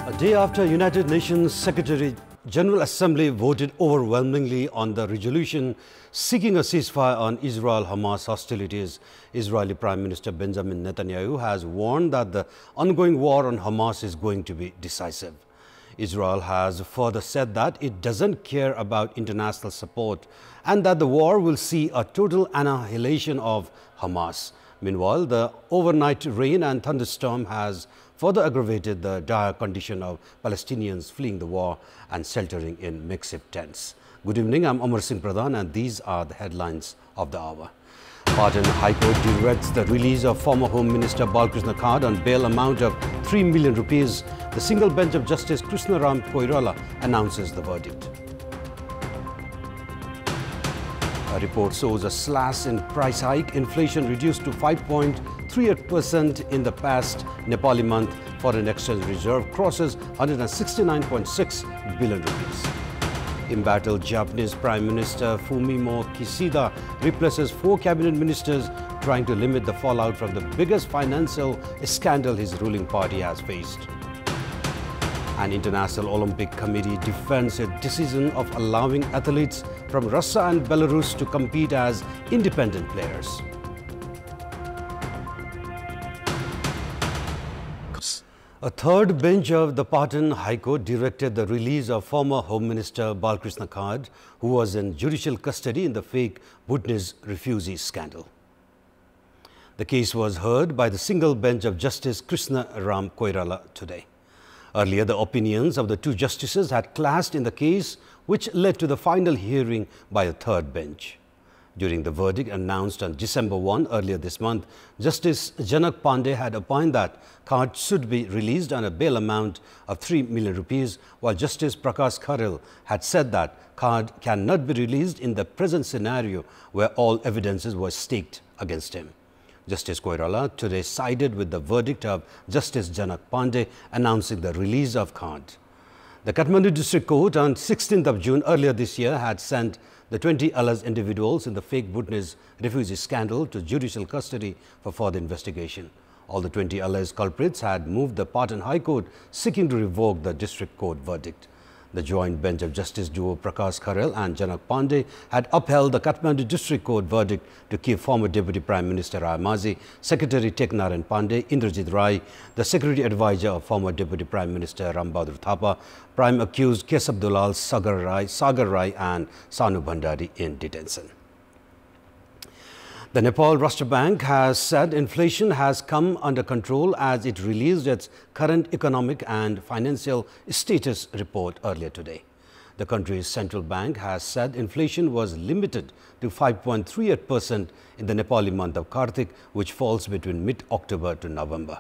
A day after United Nations Secretary General Assembly voted overwhelmingly on the resolution seeking a ceasefire on Israel-Hamas hostilities, Israeli Prime Minister Benjamin Netanyahu has warned that the ongoing war on Hamas is going to be decisive. Israel has further said that it doesn't care about international support and that the war will see a total annihilation of Hamas. Meanwhile, the overnight rain and thunderstorm has further aggravated the dire condition of Palestinians fleeing the war and sheltering in makeshift tents. Good evening, I'm Amar Pradhan and these are the headlines of the hour. Pradhan High Court directs the release of former Home Minister Krishna on bail amount of 3 million rupees. The single bench of Justice Krishna announces the verdict. A report shows a slash in price hike. Inflation reduced to 5.38% in the past Nepali month. Foreign exchange reserve crosses 169.6 billion rupees. Embattled Japanese Prime Minister Fumio Kishida replaces 4 cabinet ministers, trying to limit the fallout from the biggest financial scandal his ruling party has faced. An International Olympic Committee defends its decision of allowing athletes from Russia and Belarus to compete as independent players. A third bench of the Pradhan High Court directed the release of former Home Minister Krishna, who was in judicial custody in the fake Bhutanese refugee scandal. The case was heard by the single bench of Justice Krishna today. Earlier, the opinions of the 2 justices had clashed in the case, which led to the final hearing by a third bench. During the verdict announced on December 1 earlier this month, Justice Janak Pandey had opined that Kard should be released on a bail amount of 3 million rupees, while Justice Prakash Kharel had said that Kard cannot be released in the present scenario where all evidences were staked against him. Justice Koirala today sided with the verdict of Justice Janak Pandey, announcing the release of Kard. The Katmandu District Court on 16th of June earlier this year had sent the 20 alleged individuals in the fake Bhutanese refugee scandal to judicial custody for further investigation. All the 20 alleged culprits had moved the Pradhan High Court seeking to revoke the district court verdict. The joint bench of Justice duo Prakash Kharel and Janak Pandey had upheld the Katmandu District Court verdict to keep former Deputy Prime Minister Mazi, Secretary Teknaran Pandey, Indrajit Rai, the Security Advisor of former Deputy Prime Minister Rambahadur Thapa, Prime Accused Kesab Dulal, Sagar Rai and Sanu Bhandari in detention. The Nepal Rashtra Bank has said inflation has come under control as it released its current economic and financial status report earlier today. The country's central bank has said inflation was limited to 5.38% in the Nepali month of Kartik, which falls between mid-October to November.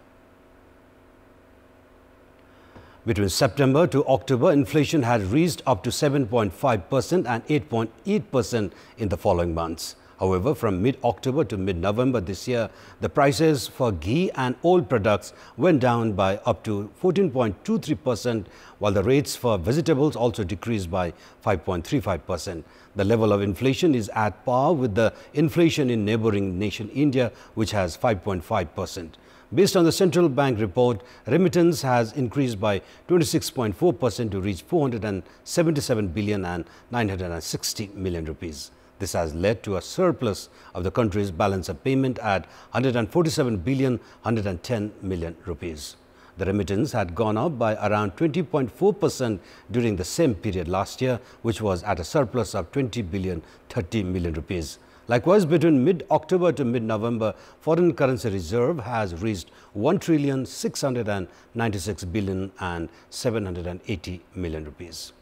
Between September to October, inflation had reached up to 7.5% and 8.8% in the following months. However, from mid-October to mid-November this year, the prices for ghee and oil products went down by up to 14.23%, while the rates for vegetables also decreased by 5.35%. The level of inflation is at par with the inflation in neighboring nation India, which has 5.5%. Based on the central bank report, remittance has increased by 26.4% to reach 477 billion and 960 million rupees. This has led to a surplus of the country's balance of payment at 147 billion 110 million rupees. The remittance had gone up by around 20.4% during the same period last year, which was at a surplus of 20 billion 30 million rupees. Likewise, between mid-October to mid-November, foreign currency reserve has reached 1 trillion 696 billion and 780 million rupees.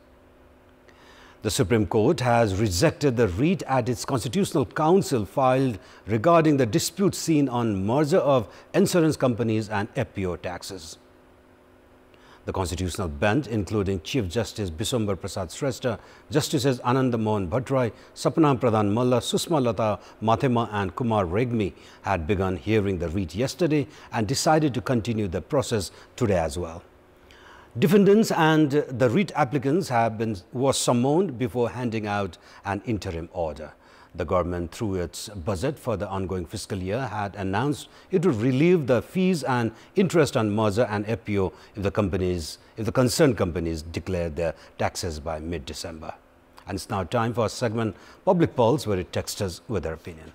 The Supreme Court has rejected the writ at its Constitutional Council filed regarding the dispute seen on merger of insurance companies and FPO taxes. The Constitutional Bench, including Chief Justice Biswambar Prasad Shrestha, Justices Ananda Mohan Bhattrai, Sapna Pradhan Malla, Susma Lata Mathema and Kumar Regmi had begun hearing the writ yesterday and decided to continue the process today as well. Defendants and the writ applicants were summoned before handing out an interim order. The government, through its budget for the ongoing fiscal year, had announced it would relieve the fees and interest on merger and FPO if the concerned companies declared their taxes by mid-December. And it's now time for our segment Public Pulse, where it texts us with their opinion.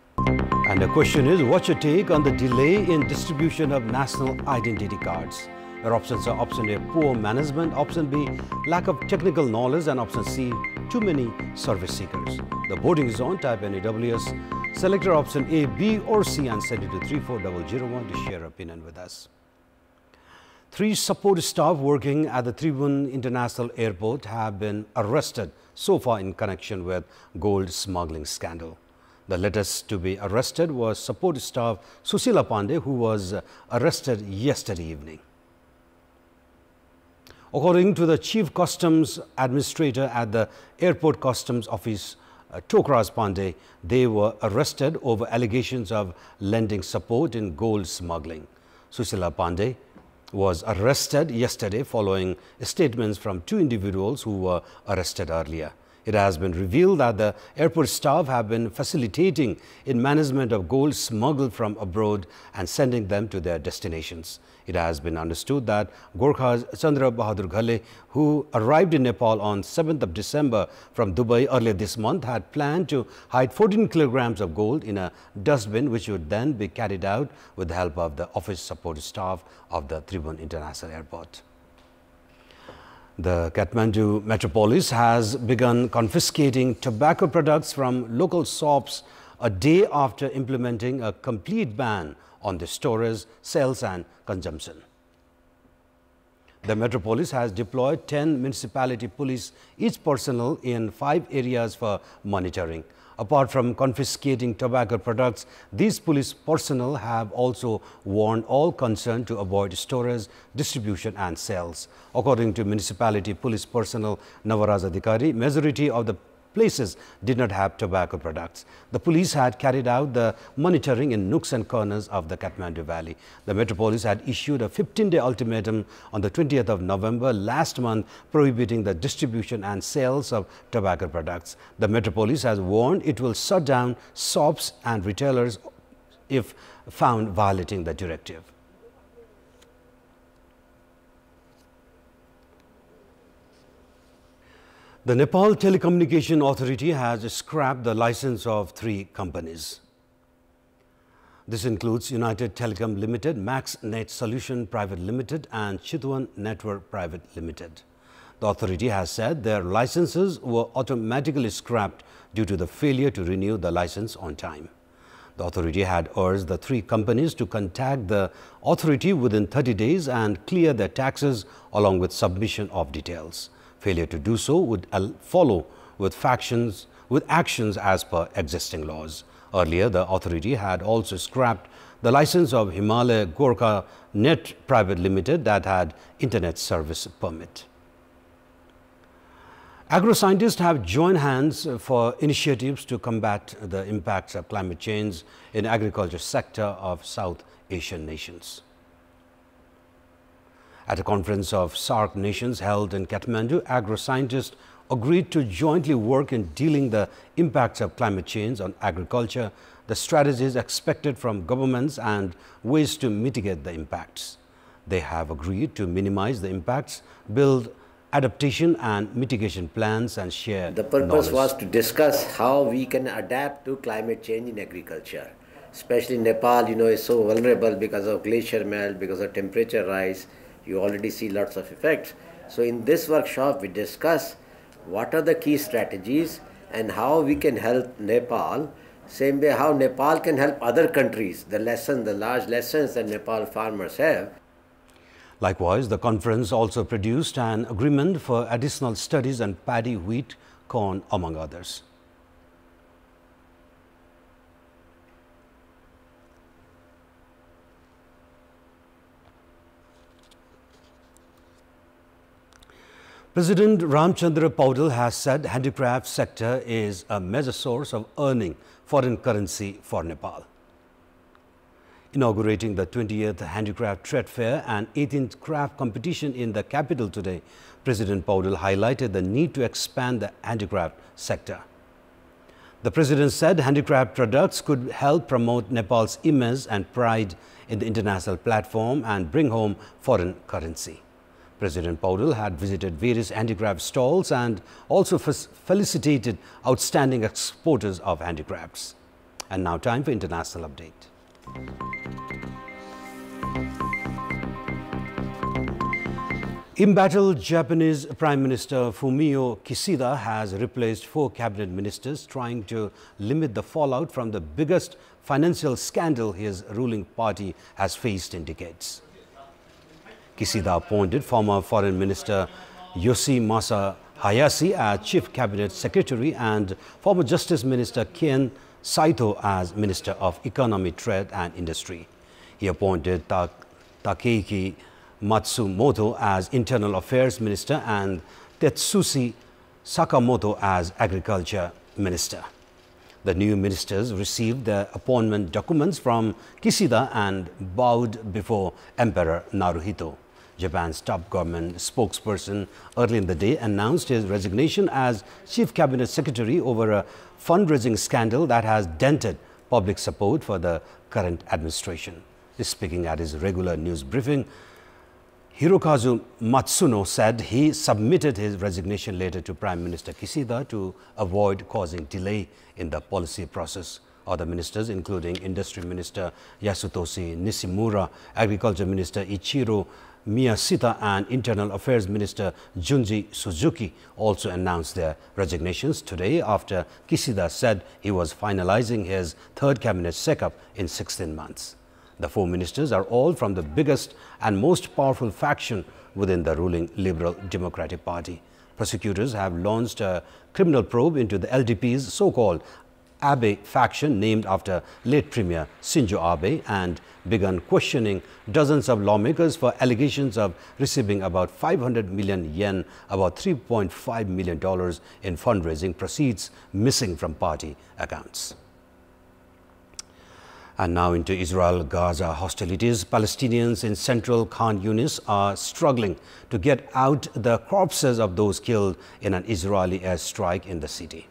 And the question is, what's your take on the delay in distribution of national identity cards? Your options are option A, poor management, option B, lack of technical knowledge, and option C, too many service seekers. The voting is on. Type NEWS, select your option A, B or C and send it to 34001 to share your opinion with us. 3 support staff working at the Tribhuvan International Airport have been arrested so far in connection with gold smuggling scandal. The latest to be arrested was support staff Susila Pandey, who was arrested yesterday evening. According to the Chief Customs Administrator at the Airport Customs Office, Tokras Pandey, they were arrested over allegations of lending support in gold smuggling. Susila Pandey was arrested yesterday following statements from 2 individuals who were arrested earlier. It has been revealed that the airport staff have been facilitating in management of gold smuggled from abroad and sending them to their destinations. It has been understood that Gorkha's Chandra Bahadur Ghale, who arrived in Nepal on 7th of December from Dubai earlier this month, had planned to hide 14 kilograms of gold in a dustbin, which would then be carried out with the help of the office support staff of the Tribhuvan International Airport. The Katmandu Metropolis has begun confiscating tobacco products from local shops a day after implementing a complete ban on the storage, sales and consumption. The Metropolis has deployed 10 municipality police, each personnel in 5 areas for monitoring. Apart from confiscating tobacco products, these police personnel have also warned all concerned to avoid storage, distribution and sales. According to municipality police personnel Navaraj Adhikari, majority of the places did not have tobacco products. The police had carried out the monitoring in nooks and corners of the Kathmandu Valley. The Metropolis had issued a 15-day ultimatum on the 20th of November last month prohibiting the distribution and sales of tobacco products. The Metropolis has warned it will shut down shops and retailers if found violating the directive. The Nepal Telecommunication Authority has scrapped the license of 3 companies. This includes United Telecom Limited, Max Net Solution Private Limited and Chitwan Network Private Limited. The authority has said their licenses were automatically scrapped due to the failure to renew the license on time. The authority had urged the 3 companies to contact the authority within 30 days and clear their taxes along with submission of details. Failure to do so would follow with actions as per existing laws. Earlier, the authority had also scrapped the license of Himalaya Gorkha Net Private Limited that had internet service permit. Agro-scientists have joined hands for initiatives to combat the impacts of climate change in agriculture sector of South Asian nations. At a conference of SAARC nations held in Kathmandu, agro-scientists agreed to jointly work in dealing the impacts of climate change on agriculture, the strategies expected from governments and ways to mitigate the impacts. They have agreed to minimize the impacts, build adaptation and mitigation plans and share The purpose was to discuss how we can adapt to climate change in agriculture. Especially Nepal, is so vulnerable because of glacier melt, because of temperature rise. You already see lots of effects. So in this workshop, we discuss what are the key strategies and how we can help Nepal, same way how Nepal can help other countries, the large lessons that Nepal farmers have. Likewise, the conference also produced an agreement for additional studies on paddy, wheat, corn, among others. President Ramchandra Paudel has said handicraft sector is a major source of earning foreign currency for Nepal. Inaugurating the 20th Handicraft Trade Fair and 18th craft competition in the capital today, President Paudel highlighted the need to expand the handicraft sector. The president said handicraft products could help promote Nepal's image and pride in the international platform and bring home foreign currency. President Paudel had visited various handicraft stalls and also felicitated outstanding exporters of handicrafts. And now time for international update. Embattled Japanese Prime Minister Fumio Kishida has replaced 4 cabinet ministers, trying to limit the fallout from the biggest financial scandal his ruling party has faced in decades. Kishida appointed former Foreign Minister Yoshimasa Hayashi as Chief Cabinet Secretary and former Justice Minister Ken Saito as Minister of Economy, Trade and Industry. He appointed Takeichi Matsumoto as Internal Affairs Minister and Tetsushi Sakamoto as Agriculture Minister. The new ministers received their appointment documents from Kishida and bowed before Emperor Naruhito. Japan's top government spokesperson early in the day announced his resignation as Chief Cabinet Secretary over a fundraising scandal that has dented public support for the current administration. Speaking at his regular news briefing, Hirokazu Matsuno said he submitted his resignation letter to Prime Minister Kishida to avoid causing delay in the policy process. Other ministers, including Industry Minister Yasutoshi Nishimura, Agriculture Minister Ichiro Miyashita and Internal Affairs Minister Junji Suzuki also announced their resignations today after Kishida said he was finalizing his third cabinet shakeup in 16 months. The 4 ministers are all from the biggest and most powerful faction within the ruling Liberal Democratic Party. Prosecutors have launched a criminal probe into the LDP's so-called Abe faction, named after late Premier Shinzo Abe, and begun questioning dozens of lawmakers for allegations of receiving about 500 million yen, about $3.5 million in fundraising proceeds missing from party accounts. And now into Israel-Gaza hostilities. Palestinians in central Khan Yunis are struggling to get out the corpses of those killed in an Israeli airstrike in the city.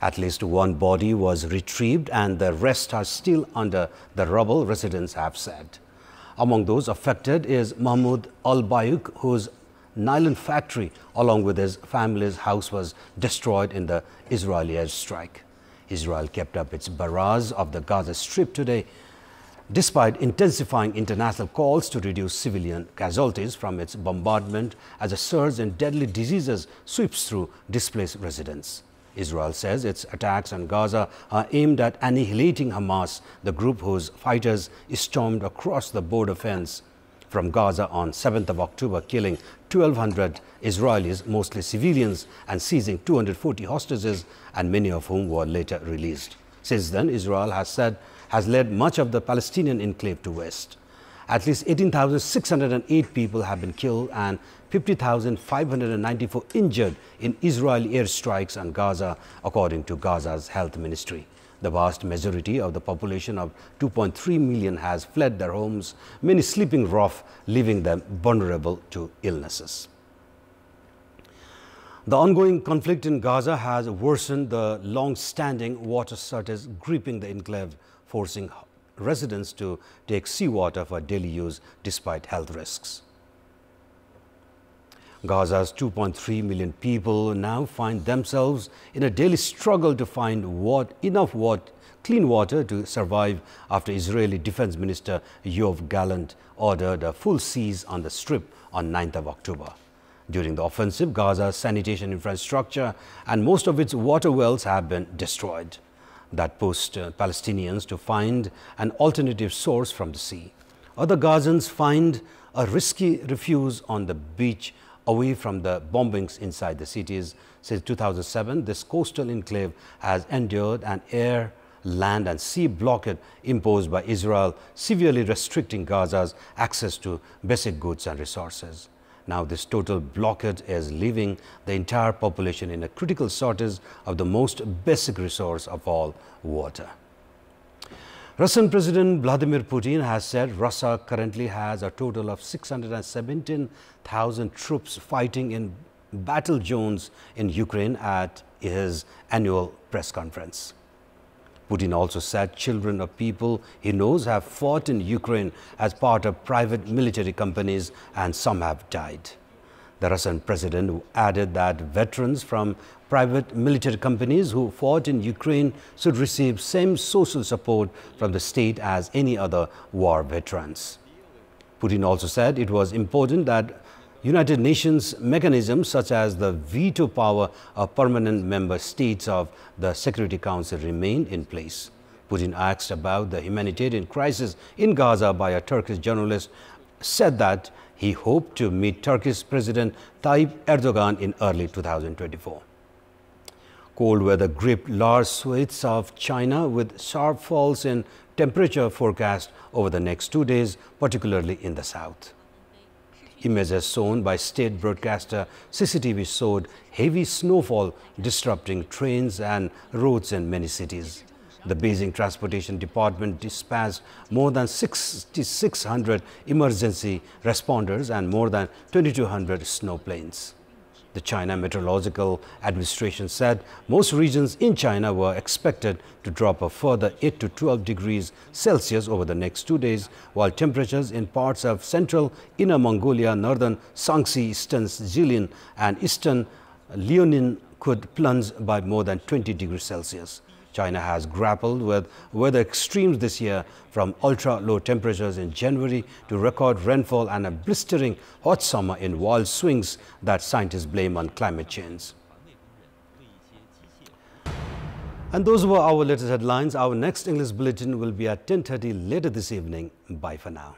At least 1 body was retrieved and the rest are still under the rubble, residents have said. Among those affected is Mahmoud Al-Bayuk, whose nylon factory along with his family's house was destroyed in the Israeli airstrike. Israel kept up its barrage of the Gaza Strip today, despite intensifying international calls to reduce civilian casualties from its bombardment as a surge in deadly diseases sweeps through displaced residents. Israel says its attacks on Gaza are aimed at annihilating Hamas, the group whose fighters stormed across the border fence from Gaza on 7th of October, killing 1,200 Israelis, mostly civilians, and seizing 240 hostages, and many of whom were later released. Since then, Israel has led much of the Palestinian enclave to west. At least 18,608 people have been killed and 50,594 injured in Israeli airstrikes on Gaza, according to Gaza's health ministry. The vast majority of the population of 2.3 million has fled their homes, many sleeping rough, leaving them vulnerable to illnesses. The ongoing conflict in Gaza has worsened the long-standing water shortage gripping the enclave, forcing residents to take seawater for daily use despite health risks. Gaza's 2.3 million people now find themselves in a daily struggle to find enough clean water to survive after Israeli Defense Minister Yoav Gallant ordered a full siege on the Strip on 9th of October. During the offensive, Gaza's sanitation infrastructure and most of its water wells have been destroyed. That pushed Palestinians to find an alternative source from the sea. Other Gazans find a risky refuge on the beach away from the bombings inside the cities. Since 2007, this coastal enclave has endured an air, land and sea blockade imposed by Israel, severely restricting Gaza's access to basic goods and resources. Now this total blockade is leaving the entire population in a critical shortage of the most basic resource of all, water. Russian President Vladimir Putin has said Russia currently has a total of 617,000 troops fighting in battle zones in Ukraine at his annual press conference. Putin also said children of people he knows have fought in Ukraine as part of private military companies and some have died. The Russian president added that veterans from private military companies who fought in Ukraine should receive same social support from the state as any other war veterans. Putin also said it was important that United Nations mechanisms such as the veto power of permanent member states of the Security Council remain in place. Putin asked about the humanitarian crisis in Gaza by a Turkish journalist, said that he hoped to meet Turkish President Tayyip Erdogan in early 2024. Cold weather gripped large swathes of China with sharp falls in temperature forecast over the next 2 days, particularly in the south. Images shown by state broadcaster CCTV showed heavy snowfall disrupting trains and roads in many cities. The Beijing Transportation Department dispatched more than 6,600 emergency responders and more than 2,200 snow planes. The China Meteorological Administration said most regions in China were expected to drop a further 8 to 12 degrees Celsius over the next 2 days, while temperatures in parts of central Inner Mongolia, northern Shaanxi, eastern Jilin and eastern Liaoning could plunge by more than 20 degrees Celsius. China has grappled with weather extremes this year, from ultra-low temperatures in January to record rainfall and a blistering hot summer in wild swings that scientists blame on climate change. And those were our latest headlines. Our next English bulletin will be at 10:30 later this evening. Bye for now.